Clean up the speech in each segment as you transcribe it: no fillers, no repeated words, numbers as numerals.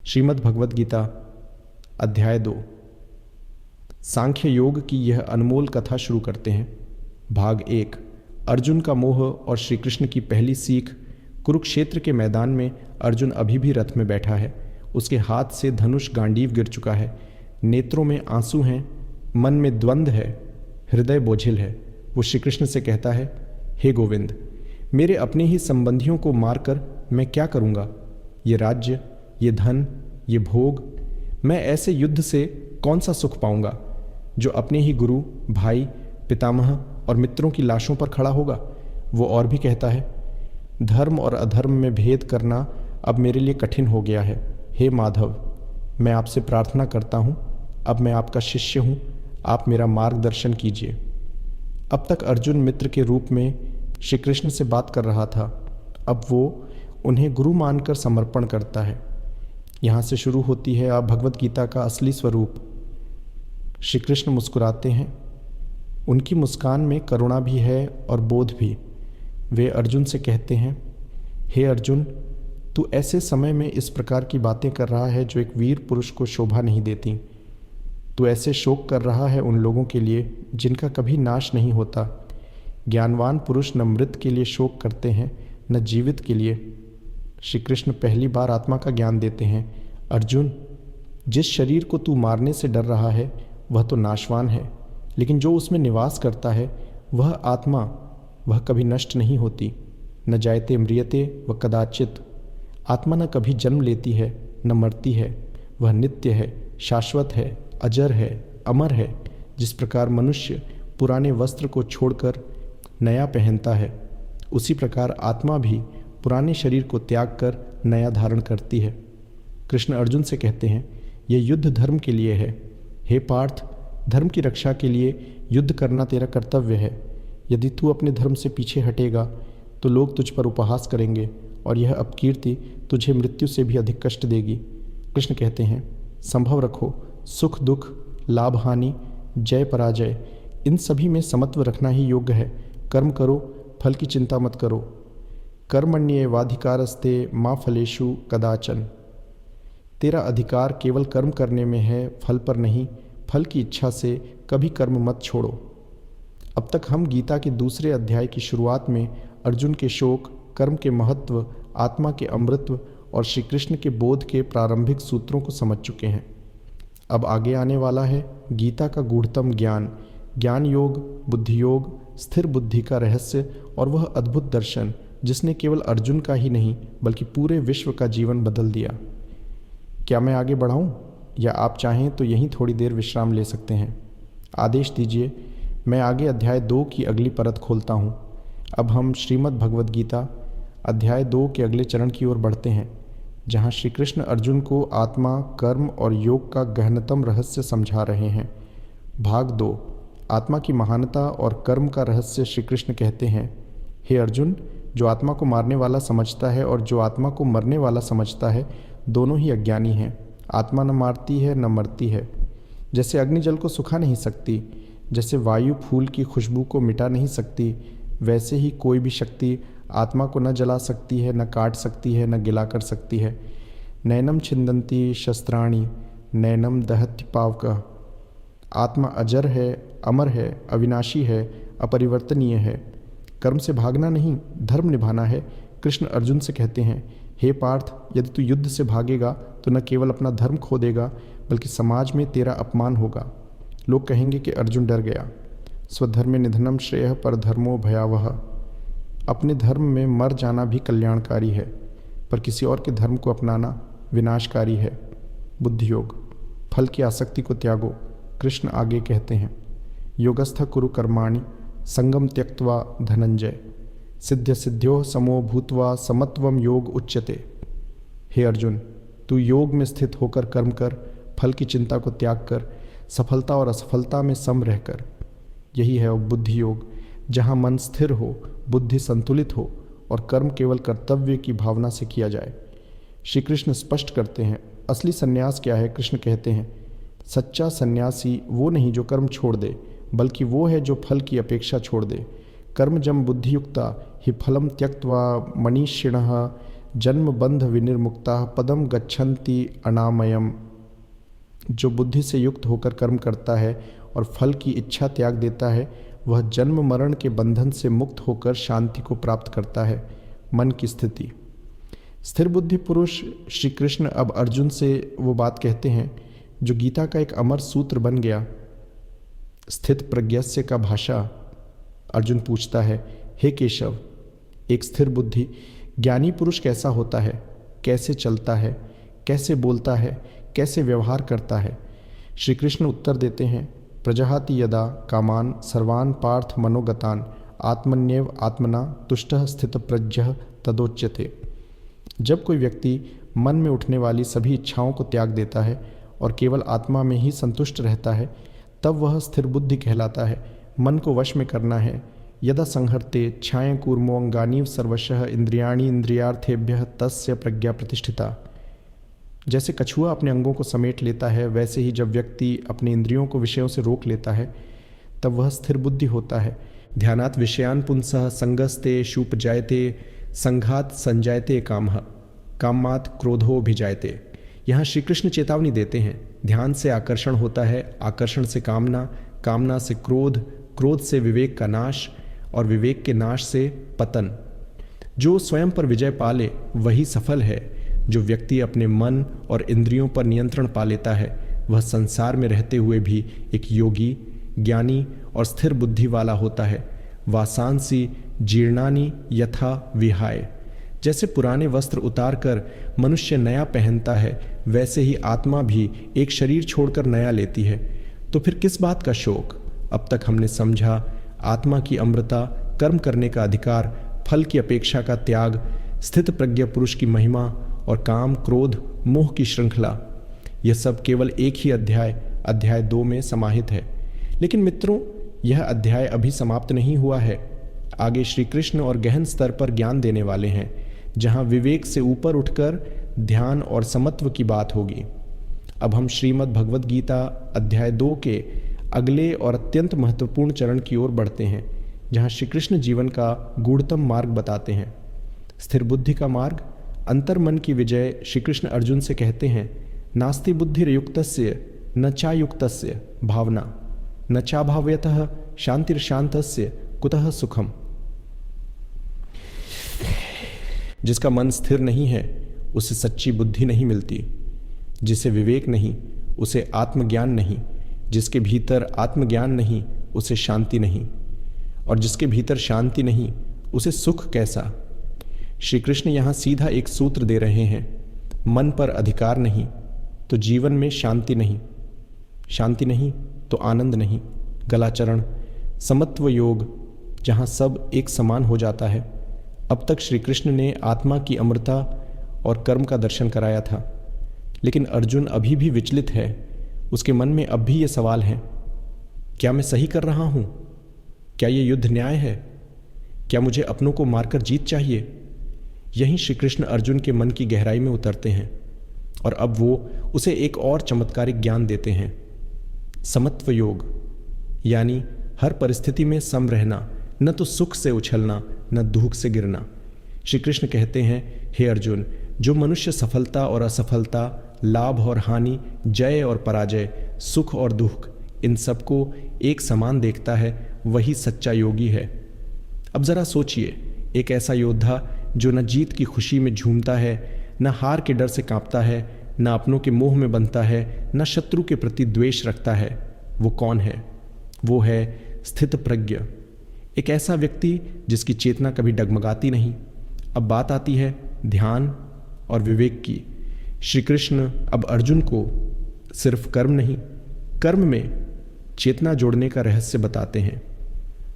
श्रीमद् भगवद गीता अध्याय 2 सांख्य योग की यह अनमोल कथा शुरू करते हैं। भाग 1। अर्जुन का मोह और श्री कृष्ण की पहली सीख। कुरुक्षेत्र के मैदान में अर्जुन अभी भी रथ में बैठा है। उसके हाथ से धनुष गांडीव गिर चुका है। नेत्रों में आंसू हैं, मन में द्वंद्व है, हृदय बोझिल है। वो श्री कृष्ण से कहता है, हे गोविंद, मेरे अपने ही संबंधियों को मारकर मैं क्या करूँगा? ये राज्य, ये धन, ये भोग, मैं ऐसे युद्ध से कौन सा सुख पाऊंगा जो अपने ही गुरु, भाई, पितामह और मित्रों की लाशों पर खड़ा होगा? वो और भी कहता है, धर्म और अधर्म में भेद करना अब मेरे लिए कठिन हो गया है। हे माधव, मैं आपसे प्रार्थना करता हूँ, अब मैं आपका शिष्य हूँ, आप मेरा मार्गदर्शन कीजिए। अब तक अर्जुन मित्र के रूप में श्री कृष्ण से बात कर रहा था, अब वो उन्हें गुरु मानकर समर्पण करता है। यहाँ से शुरू होती है अब भगवद गीता का असली स्वरूप। श्री कृष्ण मुस्कुराते हैं, उनकी मुस्कान में करुणा भी है और बोध भी। वे अर्जुन से कहते हैं, हे अर्जुन, तू ऐसे समय में इस प्रकार की बातें कर रहा है जो एक वीर पुरुष को शोभा नहीं देती। तू ऐसे शोक कर रहा है उन लोगों के लिए जिनका कभी नाश नहीं होता। ज्ञानवान पुरुष न मृत के लिए शोक करते हैं, न जीवित के लिए। श्री कृष्ण पहली बार आत्मा का ज्ञान देते हैं। अर्जुन, जिस शरीर को तू मारने से डर रहा है वह तो नाशवान है, लेकिन जो उसमें निवास करता है वह आत्मा, वह कभी नष्ट नहीं होती। न जायते म्रियते व कदाचित। आत्मा न कभी जन्म लेती है न मरती है, वह नित्य है, शाश्वत है, अजर है, अमर है। जिस प्रकार मनुष्य पुराने वस्त्र को छोड़कर नया पहनता है, उसी प्रकार आत्मा भी पुराने शरीर को त्याग कर नया धारण करती है। कृष्ण अर्जुन से कहते हैं, यह युद्ध धर्म के लिए है। हे पार्थ, धर्म की रक्षा के लिए युद्ध करना तेरा कर्तव्य है। यदि तू अपने धर्म से पीछे हटेगा तो लोग तुझ पर उपहास करेंगे और यह अपकीर्ति तुझे मृत्यु से भी अधिक कष्ट देगी। कृष्ण कहते हैं, संभव रखो, सुख दुख, लाभ हानि, जय पराजय, इन सभी में समत्व रखना ही योग्य है। कर्म करो, फल की चिंता मत करो। कर्मण्येवाधिकारस्ते मा फलेषु कदाचन। तेरा अधिकार केवल कर्म करने में है, फल पर नहीं। फल की इच्छा से कभी कर्म मत छोड़ो। अब तक हम गीता के दूसरे अध्याय की शुरुआत में अर्जुन के शोक, कर्म के महत्व, आत्मा के अमृत्व और श्री कृष्ण के बोध के प्रारंभिक सूत्रों को समझ चुके हैं। अब आगे आने वाला है गीता का गूढ़तम ज्ञान, ज्ञान योग, बुद्धि योग, स्थिर बुद्धि का रहस्य और वह अद्भुत दर्शन जिसने केवल अर्जुन का ही नहीं बल्कि पूरे विश्व का जीवन बदल दिया। क्या मैं आगे बढ़ाऊं या आप चाहें तो यहीं थोड़ी देर विश्राम ले सकते हैं? आदेश दीजिए, मैं आगे अध्याय 2 की अगली परत खोलता हूं। अब हम श्रीमद् भगवद गीता अध्याय 2 के अगले चरण की ओर बढ़ते हैं, जहां श्री कृष्ण अर्जुन को आत्मा, कर्म और योग का गहनतम रहस्य समझा रहे हैं। भाग 2। आत्मा की महानता और कर्म का रहस्य। श्री कृष्ण कहते हैं, हे अर्जुन, जो आत्मा को मारने वाला समझता है और जो आत्मा को मरने वाला समझता है, दोनों ही अज्ञानी हैं। आत्मा न मारती है न मरती है। जैसे अग्नि जल को सुखा नहीं सकती, जैसे वायु फूल की खुशबू को मिटा नहीं सकती, वैसे ही कोई भी शक्ति आत्मा को न जला सकती है, न काट सकती है, न गिला कर सकती है। नैनम छिंदंती शस्त्राणि नैनम दहत्य पावकः। आत्मा अजर है, अमर है, अविनाशी है, अपरिवर्तनीय है। कर्म से भागना नहीं, धर्म निभाना है। कृष्ण अर्जुन से कहते हैं, हे पार्थ, यदि तू युद्ध से भागेगा तो न केवल अपना धर्म खो देगा बल्कि समाज में तेरा अपमान होगा। लोग कहेंगे कि अर्जुन डर गया। स्वधर्मे निधनम श्रेयः परधर्मो भयावह। अपने धर्म में मर जाना भी कल्याणकारी है, पर किसी और के धर्म को अपनाना विनाशकारी है। बुद्धि योग। फल की आसक्ति को त्यागो। कृष्ण आगे कहते हैं, योगस्थ कुरु कर्माणि संगम त्यक्त्वा धनंजय। सिद्ध सिद्ध्यो समो भूत्वा समत्वम योग उच्यते। हे अर्जुन, तू योग में स्थित होकर कर्म कर, फल की चिंता को त्याग कर, सफलता और असफलता में सम रहकर। यही है बुद्धि योग, जहाँ मन स्थिर हो, बुद्धि संतुलित हो और कर्म केवल कर्तव्य की भावना से किया जाए। श्री कृष्ण स्पष्ट करते हैं, असली संन्यास क्या है? कृष्ण कहते हैं, सच्चा सन्यासी वो नहीं जो कर्म छोड़ दे, बल्कि वो है जो फल की अपेक्षा छोड़ दे। कर्मजम बुद्धियुक्ता हि फलम त्यक्त्वा मनीषिणः जन्म बंध विनिर्मुक्ता पदम गच्छन्ति अनामयम। जो बुद्धि से युक्त होकर कर्म करता है और फल की इच्छा त्याग देता है, वह जन्म मरण के बंधन से मुक्त होकर शांति को प्राप्त करता है। मन की स्थिति। स्थिर बुद्धि पुरुष श्री कृष्ण अब अर्जुन से वो बात कहते हैं जो गीता का एक अमर सूत्र बन गया। स्थित प्रज्ञस्य का भाषा। अर्जुन पूछता है, हे केशव, एक स्थिर बुद्धि ज्ञानी पुरुष कैसा होता है, कैसे चलता है, कैसे बोलता है, कैसे व्यवहार करता है? श्री कृष्ण उत्तर देते हैं, प्रजहाति यदा कामान सर्वान पार्थ मनोगतान आत्मन्येव आत्मना तुष्टः स्थित प्रज्ञः तदोच्यते। जब कोई व्यक्ति मन में उठने वाली सभी इच्छाओं को त्याग देता है और केवल आत्मा में ही संतुष्ट रहता है, तब वह स्थिर बुद्धि कहलाता है। मन को वश में करना है। यदा संहर्ते छाया कूर्मो अंगानी सर्वशः इंद्रियाणि इंद्रियार्थेभ्यः तस्य प्रज्ञा प्रतिष्ठिता। जैसे कछुआ अपने अंगों को समेट लेता है, वैसे ही जब व्यक्ति अपने इंद्रियों को विषयों से रोक लेता है, तब वह स्थिर बुद्धि होता है। ध्यानात् विषयान पुंसः संगस्ते शूपजायते संघात संजायते कामः कामात् क्रोधोभिजायते। यहाँ श्री कृष्ण चेतावनी देते हैं, ध्यान से आकर्षण होता है, आकर्षण से कामना, कामना से क्रोध, क्रोध से विवेक का नाश और विवेक के नाश से पतन। जो स्वयं पर विजय पाले वही सफल है। जो व्यक्ति अपने मन और इंद्रियों पर नियंत्रण पा लेता है, वह संसार में रहते हुए भी एक योगी, ज्ञानी और स्थिर बुद्धि वाला होता है। वासांसी जीर्णानि यथा विहाय। जैसे पुराने वस्त्र उतारकर मनुष्य नया पहनता है, वैसे ही आत्मा भी एक शरीर छोड़कर नया लेती है। तो फिर किस बात का शोक? अब तक हमने समझा आत्मा की अमृता, कर्म करने का अधिकार, फल की अपेक्षा का त्याग, स्थित प्रज्ञ पुरुष की महिमा और काम, क्रोध, मोह की श्रृंखला। यह सब केवल एक ही अध्याय 2 में समाहित है। लेकिन मित्रों, यह अध्याय अभी समाप्त नहीं हुआ है। आगे श्री कृष्ण और गहन स्तर पर ज्ञान देने वाले हैं, जहां विवेक से ऊपर उठकर ध्यान और समत्व की बात होगी। अब हम श्रीमद् भगवद गीता अध्याय 2 के अगले और अत्यंत महत्वपूर्ण चरण की ओर बढ़ते हैं, जहां श्री कृष्ण जीवन का गूढ़तम मार्ग बताते हैं। स्थिर बुद्धि का मार्ग, अंतर्मन की विजय। श्री कृष्ण अर्जुन से कहते हैं, नास्ति बुद्धिर्युक्तस्य न चायुक्तस्य भावना न चाभाव्यतः शांतिर्शांतस्य कुतः सुखम। जिसका मन स्थिर नहीं है उसे सच्ची बुद्धि नहीं मिलती। जिसे विवेक नहीं उसे आत्मज्ञान नहीं। जिसके भीतर आत्मज्ञान नहीं उसे शांति नहीं। और जिसके भीतर शांति नहीं उसे सुख कैसा? श्री कृष्ण यहाँ सीधा एक सूत्र दे रहे हैं, मन पर अधिकार नहीं तो जीवन में शांति नहीं, शांति नहीं तो आनंद नहीं। गलाचरण, समत्व योग, जहाँ सब एक समान हो जाता है। अब तक श्री कृष्ण ने आत्मा की अमृता और कर्म का दर्शन कराया था, लेकिन अर्जुन अभी भी विचलित है। उसके मन में अब भी ये सवाल है, क्या मैं सही कर रहा हूँ? क्या ये युद्ध न्याय है? क्या मुझे अपनों को मारकर जीत चाहिए? यहीं श्री कृष्ण अर्जुन के मन की गहराई में उतरते हैं और अब वो उसे एक और चमत्कारिक ज्ञान देते हैं, समत्व योग, यानी हर परिस्थिति में सम रहना, न तो सुख से उछलना न दुख से गिरना। श्री कृष्ण कहते हैं, हे अर्जुन, जो मनुष्य सफलता और असफलता, लाभ और हानि, जय और पराजय, सुख और दुख, इन सबको एक समान देखता है, वही सच्चा योगी है। अब जरा सोचिए, एक ऐसा योद्धा जो न जीत की खुशी में झूमता है, न हार के डर से कांपता है, न अपनों के मोह में बंधता है, न शत्रु के प्रति द्वेष रखता है, वो कौन है? वो है स्थित प्रज्ञ, एक ऐसा व्यक्ति जिसकी चेतना कभी डगमगाती नहीं। अब बात आती है ध्यान और विवेक की। श्री कृष्ण अब अर्जुन को सिर्फ कर्म नहीं, कर्म में चेतना जोड़ने का रहस्य बताते हैं।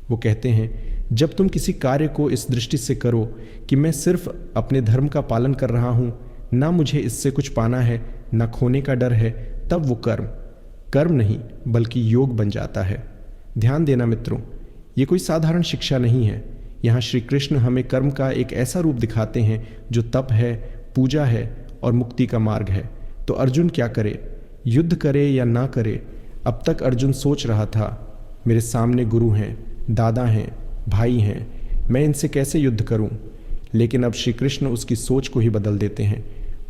वो कहते हैं, जब तुम किसी कार्य को इस दृष्टि से करो कि मैं सिर्फ अपने धर्म का पालन कर रहा हूँ, ना मुझे इससे कुछ पाना है, ना खोने का डर है, तब वो कर्म नहीं बल्कि योग बन जाता है। ध्यान देना मित्रों, ये कोई साधारण शिक्षा नहीं है। यहाँ श्री कृष्ण हमें कर्म का एक ऐसा रूप दिखाते हैं जो तप है, पूजा है और मुक्ति का मार्ग है। तो अर्जुन क्या करे, युद्ध करे या ना करे? अब तक अर्जुन सोच रहा था, मेरे सामने गुरु हैं, दादा हैं, भाई हैं, मैं इनसे कैसे युद्ध करूं? लेकिन अब श्री कृष्ण उसकी सोच को ही बदल देते हैं।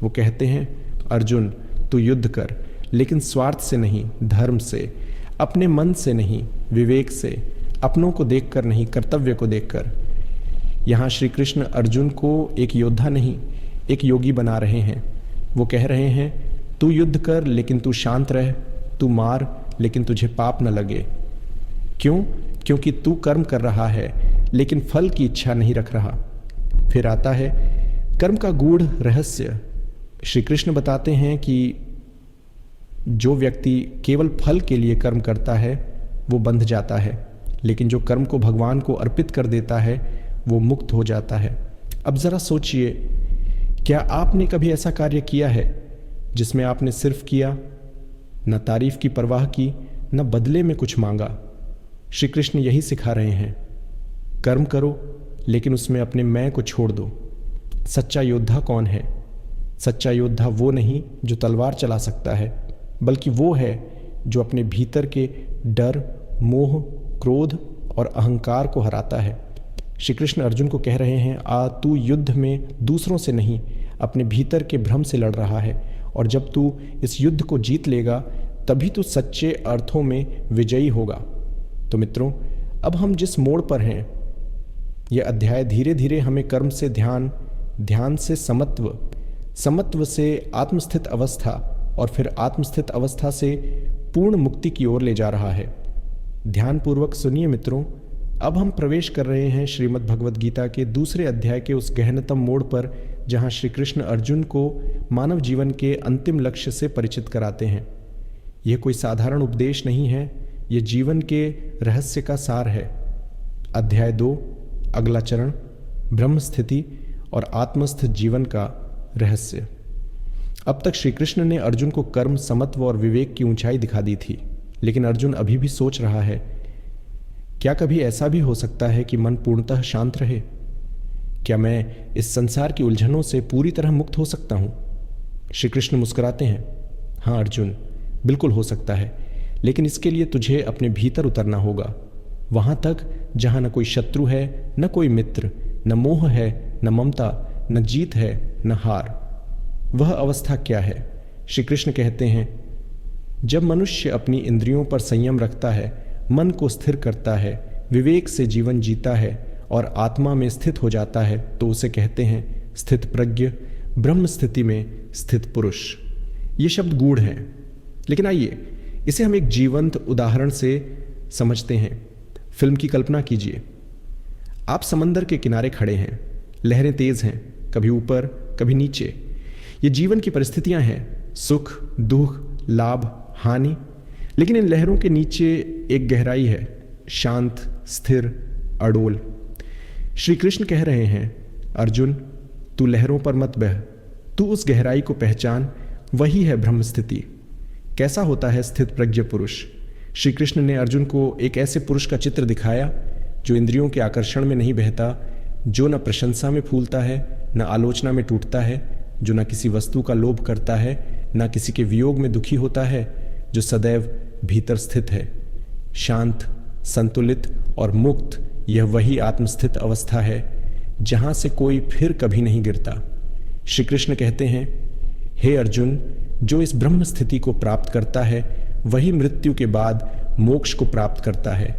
वो कहते हैं, अर्जुन तू युद्ध कर, लेकिन स्वार्थ से नहीं, धर्म से, अपने मन से नहीं, विवेक से, अपनों को देखकर नहीं, कर्तव्य को देखकर। यहाँ श्री कृष्ण अर्जुन को एक योद्धा नहीं, एक योगी बना रहे हैं। वो कह रहे हैं, तू युद्ध कर लेकिन तू शांत रह, तू मार लेकिन तुझे पाप न लगे। क्यों? क्योंकि तू कर्म कर रहा है लेकिन फल की इच्छा नहीं रख रहा। फिर आता है कर्म का गूढ़ रहस्य। श्री कृष्ण बताते हैं कि जो व्यक्ति केवल फल के लिए कर्म करता है वो बंध जाता है, लेकिन जो कर्म को भगवान को अर्पित कर देता है वो मुक्त हो जाता है। अब ज़रा सोचिए, क्या आपने कभी ऐसा कार्य किया है जिसमें आपने सिर्फ किया, न तारीफ की परवाह की, न बदले में कुछ मांगा? श्री कृष्ण यही सिखा रहे हैं, कर्म करो लेकिन उसमें अपने मैं को छोड़ दो। सच्चा योद्धा कौन है? सच्चा योद्धा वो नहीं जो तलवार चला सकता है, बल्कि वो है जो अपने भीतर के डर, मोह, क्रोध और अहंकार को हराता है। श्री कृष्ण अर्जुन को कह रहे हैं, तू युद्ध में दूसरों से नहीं, अपने भीतर के भ्रम से लड़ रहा है, और जब तू इस युद्ध को जीत लेगा तभी तू सच्चे अर्थों में विजयी होगा। तो मित्रों, अब हम जिस मोड़ पर हैं, यह अध्याय धीरे धीरे हमें कर्म से ध्यान, ध्यान से समत्व, समत्व से आत्मस्थित अवस्था और फिर आत्मस्थित अवस्था से पूर्ण मुक्ति की ओर ले जा रहा है। ध्यानपूर्वक सुनिए मित्रों, अब हम प्रवेश कर रहे हैं श्रीमद् भगवद गीता के दूसरे अध्याय के उस गहनतम मोड़ पर, जहां श्री कृष्ण अर्जुन को मानव जीवन के अंतिम लक्ष्य से परिचित कराते हैं। यह कोई साधारण उपदेश नहीं है, यह जीवन के रहस्य का सार है। अध्याय 2, अगला चरण, ब्रह्म स्थिति और आत्मस्थ जीवन का रहस्य। अब तक श्री कृष्ण ने अर्जुन को कर्म, समत्व और विवेक की ऊंचाई दिखा दी थी, लेकिन अर्जुन अभी भी सोच रहा है, क्या कभी ऐसा भी हो सकता है कि मन पूर्णतः शांत रहे? क्या मैं इस संसार की उलझनों से पूरी तरह मुक्त हो सकता हूं? श्री कृष्ण मुस्कुराते हैं, हाँ अर्जुन, बिल्कुल हो सकता है, लेकिन इसके लिए तुझे अपने भीतर उतरना होगा, वहां तक जहां न कोई शत्रु है, न कोई मित्र, न मोह है, न ममता, न जीत है, न हार। वह अवस्था क्या है? श्री कृष्ण कहते हैं, जब मनुष्य अपनी इंद्रियों पर संयम रखता है, मन को स्थिर करता है, विवेक से जीवन जीता है और आत्मा में स्थित हो जाता है, तो उसे कहते हैं स्थित प्रज्ञ, ब्रह्म स्थिति में स्थित पुरुष। ये शब्द गूढ़ हैं, लेकिन आइए इसे हम एक जीवंत उदाहरण से समझते हैं। फिल्म की कल्पना कीजिए, आप समंदर के किनारे खड़े हैं, लहरें तेज हैं, कभी ऊपर कभी नीचे। ये जीवन की परिस्थितियां हैं, सुख, दुख, लाभ, हानि, लेकिन इन लहरों के नीचे एक गहराई है, शांत, स्थिर, अडोल। श्री कृष्ण कह रहे हैं, अर्जुन तू लहरों पर मत बह, तू उस गहराई को पहचान, वही है ब्रह्म स्थिति। कैसा होता है स्थित प्रज्ञ पुरुष? श्री कृष्ण ने अर्जुन को एक ऐसे पुरुष का चित्र दिखाया जो इंद्रियों के आकर्षण में नहीं बहता, जो न प्रशंसा में फूलता है, न आलोचना में टूटता है, जो न किसी वस्तु का लोभ करता है, न किसी के वियोग में दुखी होता है, जो सदैव भीतर स्थित है, शांत, संतुलित और मुक्त। यह वही आत्मस्थित अवस्था है जहां से कोई फिर कभी नहीं गिरता। श्री कृष्ण कहते हैं, हे अर्जुन, जो इस ब्रह्म स्थिति को प्राप्त करता है वही मृत्यु के बाद मोक्ष को प्राप्त करता है।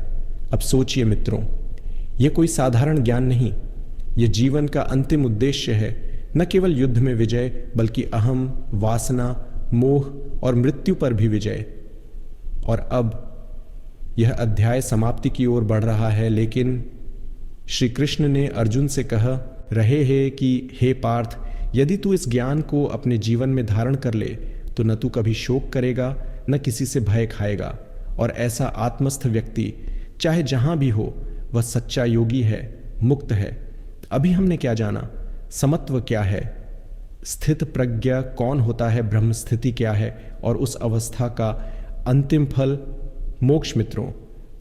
अब सोचिए मित्रों, यह कोई साधारण ज्ञान नहीं, यह जीवन का अंतिम उद्देश्य है। न केवल युद्ध में विजय, बल्कि अहम, वासना, मोह और मृत्यु पर भी विजय। और अब यह अध्याय समाप्ति की ओर बढ़ रहा है, लेकिन श्री कृष्ण ने अर्जुन से कहा रहे हैं कि हे पार्थ, यदि तू इस ज्ञान को अपने जीवन में धारण कर ले तो न तू कभी शोक करेगा, न किसी से भय खाएगा। और ऐसा आत्मस्थ व्यक्ति चाहे जहां भी हो, वह सच्चा योगी है, मुक्त है। अभी हमने क्या जाना? समत्व क्या है, स्थित प्रज्ञा कौन होता है, ब्रह्म स्थिति क्या है, और उस अवस्था का अंतिम फल मोक्ष। मित्रों,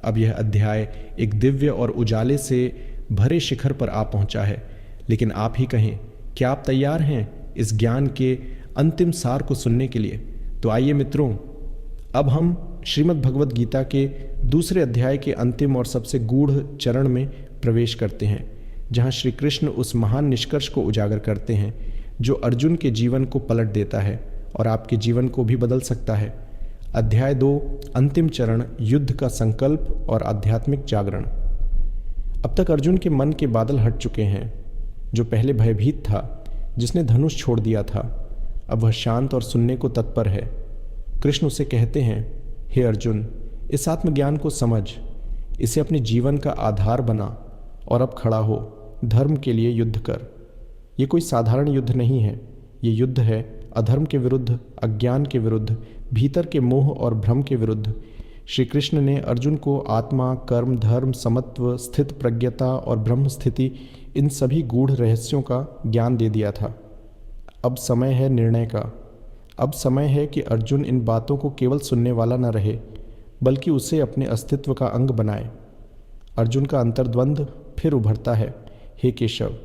अब यह अध्याय एक दिव्य और उजाले से भरे शिखर पर आ पहुंचा है, लेकिन आप ही कहें, क्या आप तैयार हैं इस ज्ञान के अंतिम सार को सुनने के लिए? तो आइए मित्रों, अब हम श्रीमद् भगवद गीता के दूसरे अध्याय के अंतिम और सबसे गूढ़ चरण में प्रवेश करते हैं, जहाँ श्री कृष्ण उस महान निष्कर्ष को उजागर करते हैं जो अर्जुन के जीवन को पलट देता है और आपके जीवन को भी बदल सकता है। अध्याय 2, अंतिम चरण, युद्ध का संकल्प और आध्यात्मिक जागरण। अब तक अर्जुन के मन के बादल हट चुके हैं। जो पहले भयभीत था, जिसने धनुष छोड़ दिया था, अब वह शांत और सुनने को तत्पर है। कृष्ण उसे कहते हैं, हे अर्जुन, इस आत्मज्ञान को समझ, इसे अपने जीवन का आधार बना और अब खड़ा हो, धर्म के लिए युद्ध कर। ये कोई साधारण युद्ध नहीं है, ये युद्ध है अधर्म के विरुद्ध, अज्ञान के विरुद्ध, भीतर के मोह और भ्रम के विरुद्ध। श्री कृष्ण ने अर्जुन को आत्मा, कर्म, धर्म, समत्व, स्थित प्रज्ञता और ब्रह्म स्थिति, इन सभी गूढ़ रहस्यों का ज्ञान दे दिया था। अब समय है निर्णय का। अब समय है कि अर्जुन इन बातों को केवल सुनने वाला न रहे, बल्कि उसे अपने अस्तित्व का अंग बनाए। अर्जुन का अंतर्द्वंद फिर उभरता है, हे केशव,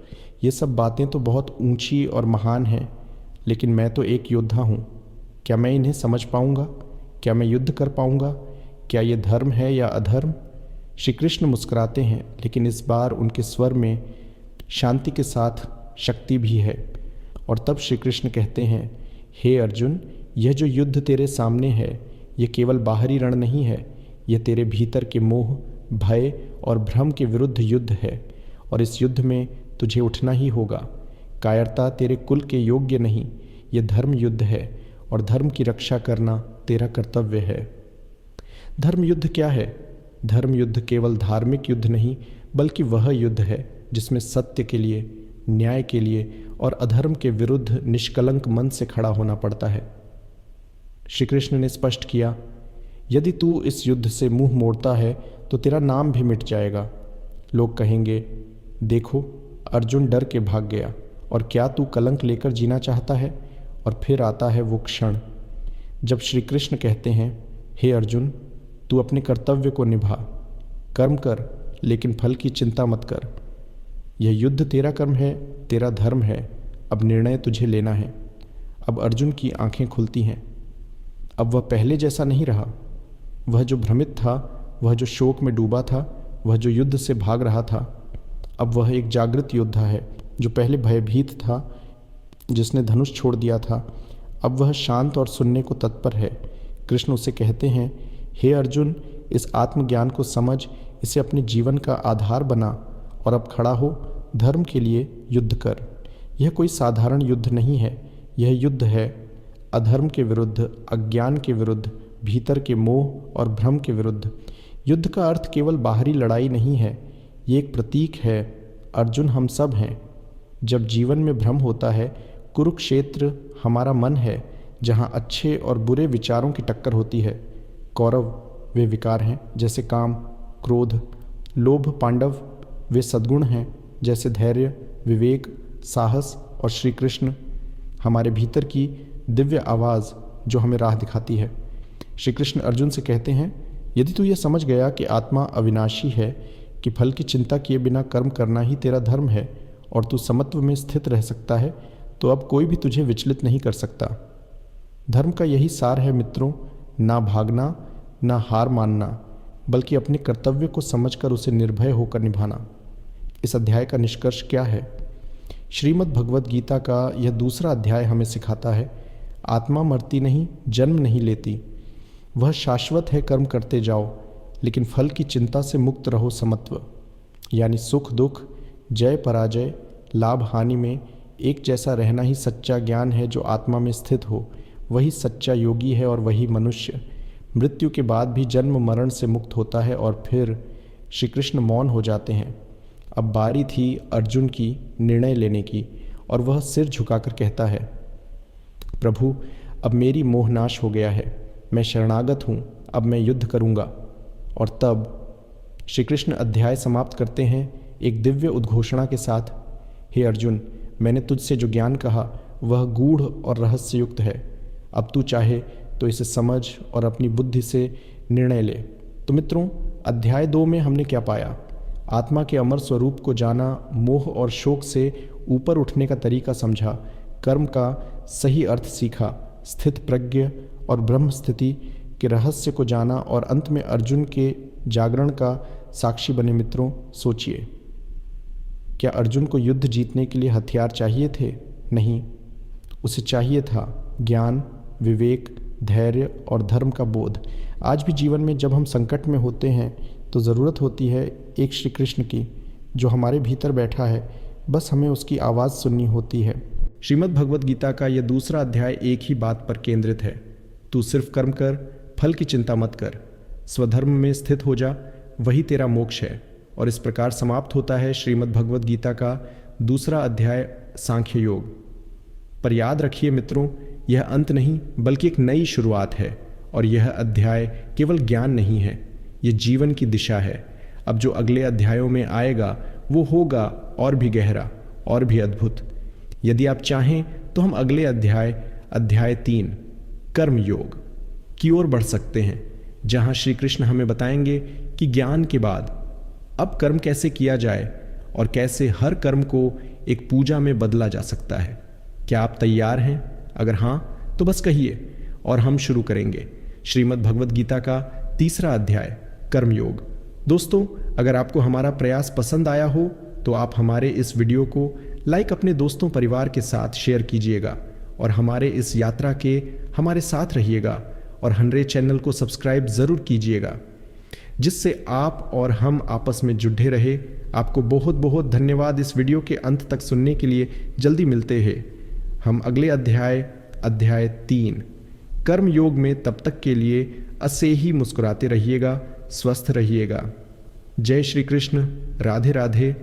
ये सब बातें तो बहुत ऊंची और महान हैं, लेकिन मैं तो एक योद्धा हूँ। क्या मैं इन्हें समझ पाऊँगा? क्या मैं युद्ध कर पाऊँगा? क्या ये धर्म है या अधर्म? श्री कृष्ण मुस्कुराते हैं, लेकिन इस बार उनके स्वर में शांति के साथ शक्ति भी है। और तब श्री कृष्ण कहते हैं, हे अर्जुन, यह जो युद्ध तेरे सामने है, यह केवल बाहरी रण नहीं है, यह तेरे भीतर के मोह, भय और भ्रम के विरुद्ध युद्ध है। और इस युद्ध में तुझे उठना ही होगा। कायरता तेरे कुल के योग्य नहीं, यह धर्म युद्ध है और धर्म की रक्षा करना तेरा कर्तव्य है। धर्म युद्ध क्या है? धर्म युद्ध केवल धार्मिक युद्ध नहीं, बल्कि वह युद्ध है जिसमें सत्य के लिए, न्याय के लिए और अधर्म के विरुद्ध निष्कलंक मन से खड़ा होना पड़ता है। श्री कृष्ण ने स्पष्ट किया, यदि तू इस युद्ध से मुंह मोड़ता है तो तेरा नाम भी मिट जाएगा। लोग कहेंगे, देखो, अर्जुन डर के भाग गया। और क्या तू कलंक लेकर जीना चाहता है? और फिर आता है वो क्षण जब श्री कृष्ण कहते हैं, हे अर्जुन, तू अपने कर्तव्य को निभा, कर्म कर, लेकिन फल की चिंता मत कर। यह युद्ध तेरा कर्म है, तेरा धर्म है। अब निर्णय तुझे लेना है। अब अर्जुन की आंखें खुलती हैं। अब वह पहले जैसा नहीं रहा। वह जो भ्रमित था, वह जो शोक में डूबा था, वह जो युद्ध से भाग रहा था, अब वह एक जागृत योद्धा है। जो पहले भयभीत था, जिसने धनुष छोड़ दिया था, अब वह शांत और सुनने को तत्पर है। कृष्ण उसे कहते हैं, हे अर्जुन, इस आत्मज्ञान को समझ, इसे अपने जीवन का आधार बना और अब खड़ा हो, धर्म के लिए युद्ध कर। यह कोई साधारण युद्ध नहीं है, यह युद्ध है अधर्म के विरुद्ध, अज्ञान के विरुद्ध, भीतर के मोह और भ्रम के विरुद्ध। युद्ध का अर्थ केवल बाहरी लड़ाई नहीं है, ये एक प्रतीक है। अर्जुन हम सब हैं। जब जीवन में भ्रम होता है, कुरुक्षेत्र हमारा मन है, जहाँ अच्छे और बुरे विचारों की टक्कर होती है। कौरव वे विकार हैं जैसे काम, क्रोध, लोभ। पांडव वे सद्गुण हैं जैसे धैर्य, विवेक, साहस। और श्री कृष्ण हमारे भीतर की दिव्य आवाज़ जो हमें राह दिखाती है। श्री कृष्ण अर्जुन से कहते हैं, यदि तू यह समझ गया कि आत्मा अविनाशी है, कि फल की चिंता किए बिना कर्म करना ही तेरा धर्म है और तू समत्व में स्थित रह सकता है, तो अब कोई भी तुझे विचलित नहीं कर सकता। धर्म का यही सार है मित्रों, ना भागना, ना हार मानना, बल्कि अपने कर्तव्य को समझकर उसे निर्भय होकर निभाना। इस अध्याय का निष्कर्ष क्या है? श्रीमद् भगवद गीता का यह दूसरा अध्याय हमें सिखाता है, आत्मा मरती नहीं, जन्म नहीं लेती, वह शाश्वत है। कर्म करते जाओ, लेकिन फल की चिंता से मुक्त रहो। समत्व यानी सुख दुख, जय पराजय, लाभ हानि में एक जैसा रहना ही सच्चा ज्ञान है। जो आत्मा में स्थित हो वही सच्चा योगी है और वही मनुष्य मृत्यु के बाद भी जन्म मरण से मुक्त होता है। और फिर श्री कृष्ण मौन हो जाते हैं। अब बारी थी अर्जुन की निर्णय लेने की, और वह सिर झुकाकर कहता है, प्रभु, अब मेरी मोहनाश हो गया है, मैं शरणागत हूँ, अब मैं युद्ध करूँगा। और तब श्री कृष्ण अध्याय समाप्त करते हैं एक दिव्य उद्घोषणा के साथ, हे अर्जुन, मैंने तुझसे जो ज्ञान कहा वह गूढ़ और रहस्ययुक्त है। अब तू चाहे तो इसे समझ और अपनी बुद्धि से निर्णय ले। तो मित्रों, अध्याय 2 में हमने क्या पाया? आत्मा के अमर स्वरूप को जाना, मोह और शोक से ऊपर उठने का तरीका समझा, कर्म का सही अर्थ सीखा, स्थित प्रज्ञ और ब्रह्म स्थिति के रहस्य को जाना, और अंत में अर्जुन के जागरण का साक्षी बने। मित्रों, सोचिए। क्या अर्जुन को युद्ध जीतने के लिए हथियार चाहिए थे? नहीं, उसे चाहिए था ज्ञान, विवेक, धैर्य और धर्म का बोध। आज भी जीवन में जब हम संकट में होते हैं तो ज़रूरत होती है एक श्री कृष्ण की, जो हमारे भीतर बैठा है, बस हमें उसकी आवाज़ सुननी होती है। श्रीमद् भगवद गीता का यह दूसरा अध्याय एक ही बात पर केंद्रित है, तू सिर्फ कर्म कर, फल की चिंता मत कर, स्वधर्म में स्थित हो जा, वही तेरा मोक्ष है। और इस प्रकार समाप्त होता है श्रीमद् भगवद गीता का दूसरा अध्याय सांख्य योग। पर याद रखिए मित्रों, यह अंत नहीं बल्कि एक नई शुरुआत है। और यह अध्याय केवल ज्ञान नहीं है, यह जीवन की दिशा है। अब जो अगले अध्यायों में आएगा वो होगा और भी गहरा और भी अद्भुत। यदि आप चाहें तो हम अगले अध्याय 3 कर्म योग की ओर बढ़ सकते हैं, जहां श्री कृष्ण हमें बताएंगे कि ज्ञान के बाद अब कर्म कैसे किया जाए और कैसे हर कर्म को एक पूजा में बदला जा सकता है। क्या आप तैयार हैं? अगर हां तो बस कहिए और हम शुरू करेंगे श्रीमद् भगवद गीता का तीसरा अध्याय कर्म योग। दोस्तों, अगर आपको हमारा प्रयास पसंद आया हो तो आप हमारे इस वीडियो को लाइक अपने दोस्तों परिवार के साथ शेयर कीजिएगा और हमारे इस यात्रा के हमारे साथ रहिएगा और हनरे चैनल को सब्सक्राइब ज़रूर कीजिएगा, जिससे आप और हम आपस में जुड़े रहे। आपको बहुत बहुत धन्यवाद इस वीडियो के अंत तक सुनने के लिए। जल्दी मिलते हैं हम अगले अध्याय 3 कर्म योग में। तब तक के लिए ऐसे ही मुस्कुराते रहिएगा, स्वस्थ रहिएगा। जय श्री कृष्ण, राधे राधे।